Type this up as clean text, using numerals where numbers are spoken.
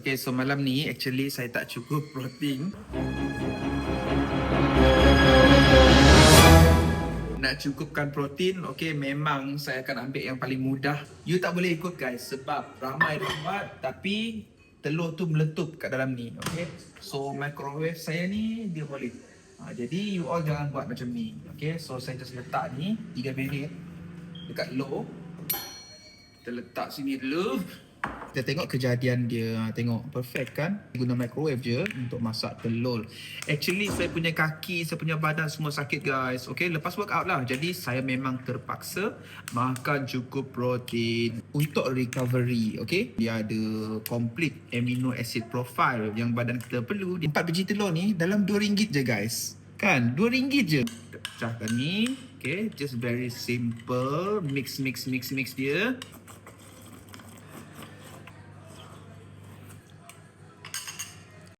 Okay, so malam ni actually saya tak cukup protein. Nak cukupkan protein, okay, memang saya akan ambil yang paling mudah. You tak boleh ikut guys sebab ramai dah buat tapi telur tu meletup kat dalam ni, okay. So microwave saya ni dia boleh. Jadi you all jangan buat macam ni, okay. So saya just letak ni 3 minit dekat low. Kita letak sini dulu. Kita tengok kejadian dia. Tengok perfect kan. Guna microwave je untuk masak telur. Actually saya punya kaki, saya punya badan semua sakit guys. Okay, lepas workout lah. Jadi saya memang terpaksa makan cukup protein untuk recovery. Okay, dia ada complete amino acid profile yang badan kita perlu. 4 biji telur ni dalam RM2 je guys. Kan, RM2 je. Kita pecahkan ni. Okay, just very simple. Mix dia.